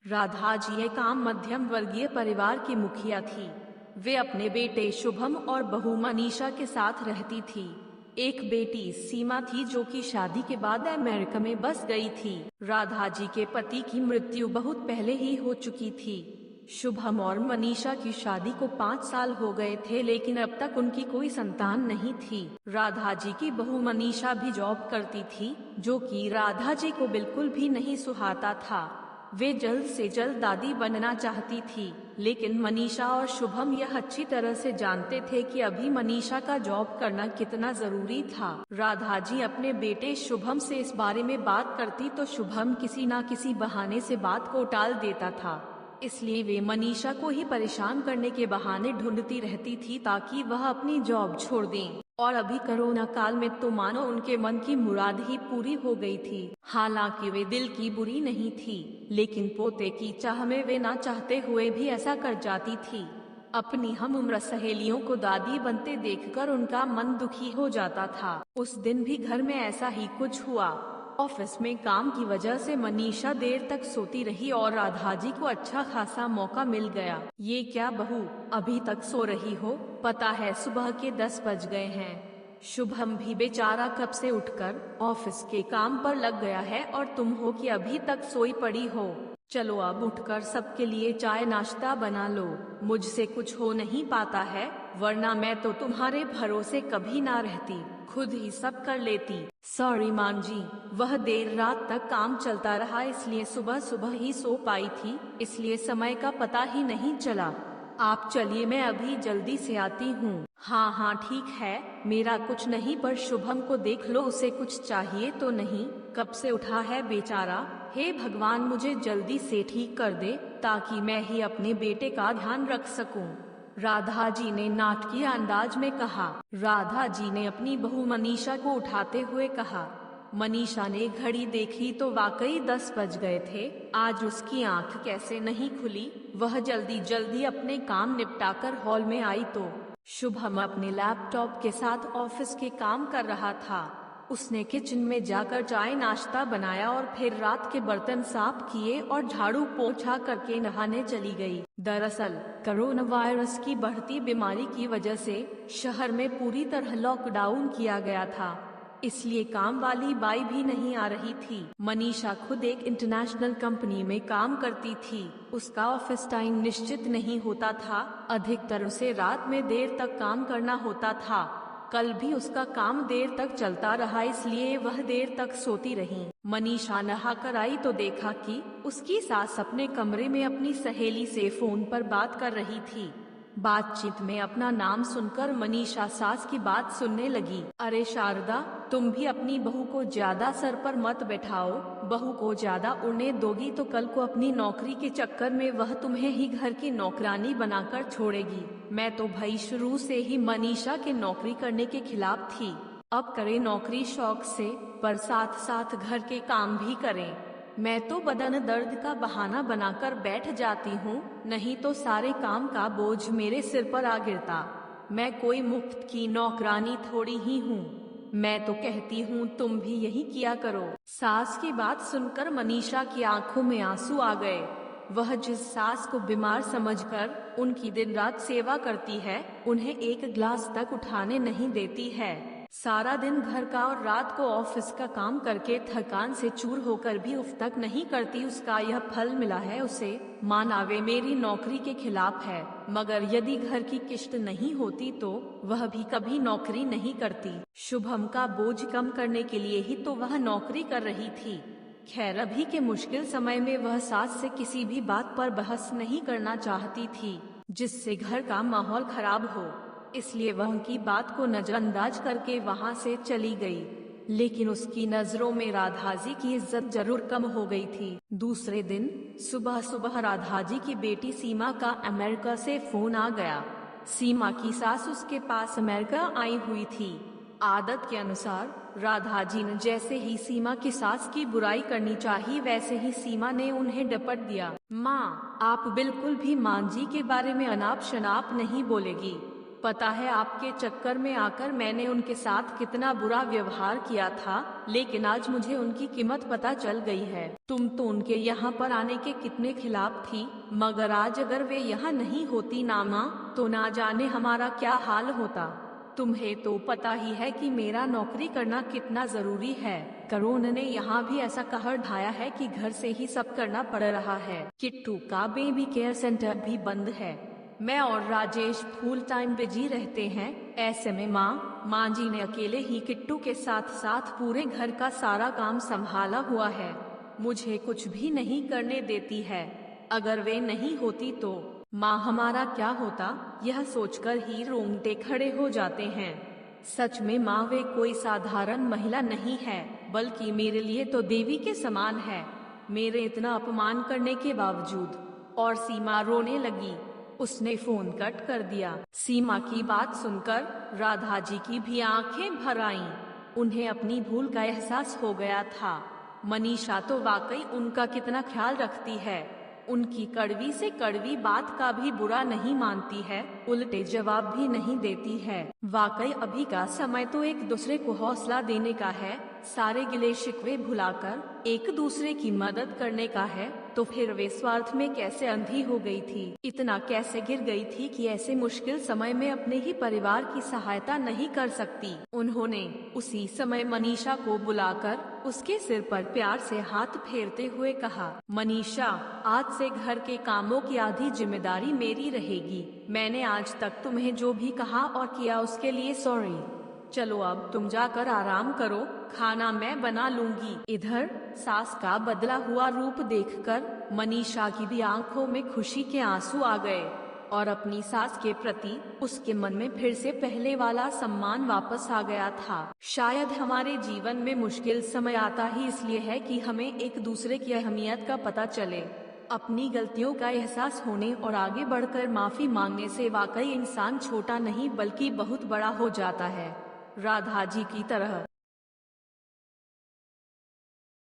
राधा जी एक आम मध्यम वर्गीय परिवार की मुखिया थी। वे अपने बेटे शुभम और बहू मनीषा के साथ रहती थी। एक बेटी सीमा थी जो कि शादी के बाद अमेरिका में बस गई थी। राधा जी के पति की मृत्यु बहुत पहले ही हो चुकी थी। शुभम और मनीषा की शादी को 5 साल हो गए थे, लेकिन अब तक उनकी कोई संतान नहीं थी। राधा जी की बहू मनीषा भी जॉब करती थी, जो कि राधा जी को बिल्कुल भी नहीं सुहाता था। वे जल्द से जल्द दादी बनना चाहती थी, लेकिन मनीषा और शुभम यह अच्छी तरह से जानते थे कि अभी मनीषा का जॉब करना कितना जरूरी था। राधा जी अपने बेटे शुभम से इस बारे में बात करती तो शुभम किसी न किसी बहाने से बात को टाल देता था। इसलिए वे मनीषा को ही परेशान करने के बहाने ढूंढती रहती थी ताकि वह अपनी जॉब छोड़ दें। और अभी कोरोना काल में तो मानो उनके मन की मुराद ही पूरी हो गई थी। हालांकि वे दिल की बुरी नहीं थी, लेकिन पोते की चाह में वे ना चाहते हुए भी ऐसा कर जाती थी। अपनी हम उम्र सहेलियों को दादी बनते देखकर उनका मन दुखी हो जाता था। उस दिन भी घर में ऐसा ही कुछ हुआ। ऑफिस में काम की वजह से मनीषा देर तक सोती रही और राधा जी को अच्छा खासा मौका मिल गया। ये क्या बहू, अभी तक सो रही हो? पता है सुबह के 10 बज गए हैं। शुभम भी बेचारा कब से उठकर ऑफिस के काम पर लग गया है और तुम हो कि अभी तक सोई पड़ी हो। चलो अब उठकर सबके लिए चाय नाश्ता बना लो। मुझसे कुछ हो नहीं पाता है, वरना मैं तो तुम्हारे भरोसे कभी ना रहती, खुद ही सब कर लेती। सॉरी मान जी, वह देर रात तक काम चलता रहा, इसलिए सुबह सुबह ही सो पाई थी, इसलिए समय का पता ही नहीं चला। आप चलिए, मैं अभी जल्दी से आती हूँ। हाँ हाँ ठीक है, मेरा कुछ नहीं, पर शुभम को देख लो, उसे कुछ चाहिए तो नहीं? कब से उठा है बेचारा। हे भगवान, मुझे जल्दी से ठीक कर दे ताकि मैं ही अपने बेटे का ध्यान रख सकूं। राधा जी ने नाटकीय अंदाज में कहा। राधा जी ने अपनी बहू मनीषा को उठाते हुए कहा। मनीषा ने घड़ी देखी तो वाकई 10 बज गए थे। आज उसकी आंख कैसे नहीं खुली। वह जल्दी जल्दी अपने काम निपटाकर हॉल में आई तो शुभम अपने लैपटॉप के साथ ऑफिस के काम कर रहा था। उसने किचन में जाकर चाय नाश्ता बनाया और फिर रात के बर्तन साफ किए और झाड़ू पोछा करके नहाने चली गई। दरअसल कोरोना वायरस की बढ़ती बीमारी की वजह से शहर में पूरी तरह लॉकडाउन किया गया था, इसलिए काम वाली बाई भी नहीं आ रही थी। मनीषा खुद एक इंटरनेशनल कंपनी में काम करती थी। उसका ऑफिस टाइम निश्चित नहीं होता था, अधिकतर उसे रात में देर तक काम करना होता था। कल भी उसका काम देर तक चलता रहा, इसलिए वह देर तक सोती रही। मनीषा नहाकर आई तो देखा कि उसकी सास अपने कमरे में अपनी सहेली से फोन पर बात कर रही थी। बातचीत में अपना नाम सुनकर मनीषा सास की बात सुनने लगी। अरे शारदा, तुम भी अपनी बहू को ज्यादा सर पर मत बैठाओ। बहू को ज्यादा उड़ने दोगी तो कल को अपनी नौकरी के चक्कर में वह तुम्हें ही घर की नौकरानी बनाकर छोड़ेगी। मैं तो भाई शुरू से ही मनीषा के नौकरी करने के खिलाफ थी। अब करे नौकरी शौक से, पर साथ साथ घर के काम भी करें। मैं तो बदन दर्द का बहाना बनाकर बैठ जाती हूँ, नहीं तो सारे काम का बोझ मेरे सिर पर आ गिरता। मैं कोई मुफ्त की नौकरानी थोड़ी ही हूँ। मैं तो कहती हूँ तुम भी यही किया करो। सास की बात सुनकर मनीषा की आंखों में आंसू आ गए। वह जिस सास को बीमार समझकर उनकी दिन रात सेवा करती है, उन्हें एक ग्लास तक उठाने नहीं देती है। सारा दिन घर का और रात को ऑफिस का काम करके थकान से चूर होकर भी उफ तक नहीं करती, उसका यह फल मिला है उसे। माना वे मेरी नौकरी के खिलाफ है, मगर यदि घर की किश्त नहीं होती तो वह भी कभी नौकरी नहीं करती। शुभम का बोझ कम करने के लिए ही तो वह नौकरी कर रही थी। खैर, अभी के मुश्किल समय में वह सास से किसी भी बात पर बहस नहीं करना चाहती थी, जिससे घर का माहौल खराब हो, इसलिए वह उनकी बात को नजरअंदाज करके वहां से चली गई। लेकिन उसकी नजरों में राधा जी की इज्जत जरूर कम हो गई थी। दूसरे दिन सुबह सुबह राधा जी की बेटी सीमा का अमेरिका से फोन आ गया। सीमा की सास उसके पास अमेरिका आई हुई थी। आदत के अनुसार राधा जी ने जैसे ही सीमा की सास की बुराई करनी चाहिए, वैसे ही सीमा ने उन्हें डपट दिया। माँ, आप बिल्कुल भी मान जी के बारे में अनाप शनाप नहीं बोलेगी। पता है आपके चक्कर में आकर मैंने उनके साथ कितना बुरा व्यवहार किया था, लेकिन आज मुझे उनकी कीमत पता चल गई है। तुम तो उनके यहाँ पर आने के कितने खिलाफ थी, मगर आज अगर वे यहाँ नहीं होती ना माँ, तो ना जाने हमारा क्या हाल होता। तुम्हें तो पता ही है कि मेरा नौकरी करना कितना जरूरी है। करोन ने यहाँ भी ऐसा कहर ढाया है कि घर से ही सब करना पड़ रहा है। किट्टू का बेबी केयर सेंटर भी बंद है। मैं और राजेश फुल टाइम बिजी रहते हैं। ऐसे में माँ जी ने अकेले ही किट्टू के साथ साथ पूरे घर का सारा काम संभाला हुआ है। मुझे कुछ भी नहीं करने देती है। अगर वे नहीं होती तो माँ हमारा क्या होता, यह सोचकर ही रोंगटे खड़े हो जाते हैं। सच में माँ वे कोई साधारण महिला नहीं है, बल्कि मेरे लिए तो देवी के समान है। मेरे इतना अपमान करने के बावजूद। और सीमा रोने लगी। उसने फोन कट कर दिया। सीमा की बात सुनकर राधा जी की भी आंखें भर आईं। उन्हें अपनी भूल का एहसास हो गया था। मनीषा तो वाकई उनका कितना ख्याल रखती है। उनकी कड़वी से कड़वी बात का भी बुरा नहीं मानती है, उल्टे जवाब भी नहीं देती है। वाकई अभी का समय तो एक दूसरे को हौसला देने का है, सारे गिले शिकवे भुलाकर एक दूसरे की मदद करने का है। तो फिर वे स्वार्थ में कैसे अंधी हो गई थी, इतना कैसे गिर गई थी कि ऐसे मुश्किल समय में अपने ही परिवार की सहायता नहीं कर सकती। उन्होंने उसी समय मनीषा को बुलाकर उसके सिर पर प्यार से हाथ फेरते हुए कहा, मनीषा, आज से घर के कामों की आधी जिम्मेदारी मेरी रहेगी। मैंने आज तक तुम्हें जो भी कहा और किया उसके लिए सॉरी। चलो अब तुम जाकर आराम करो, खाना मैं बना लूंगी। इधर सास का बदला हुआ रूप देखकर मनीषा की भी आंखों में खुशी के आंसू आ गए और अपनी सास के प्रति उसके मन में फिर से पहले वाला सम्मान वापस आ गया था। शायद हमारे जीवन में मुश्किल समय आता ही इसलिए है कि हमें एक दूसरे की अहमियत का पता चले। अपनी गलतियों का एहसास होने और आगे बढ़कर माफी मांगने से वाकई इंसान छोटा नहीं बल्कि बहुत बड़ा हो जाता है, राधा जी की तरह।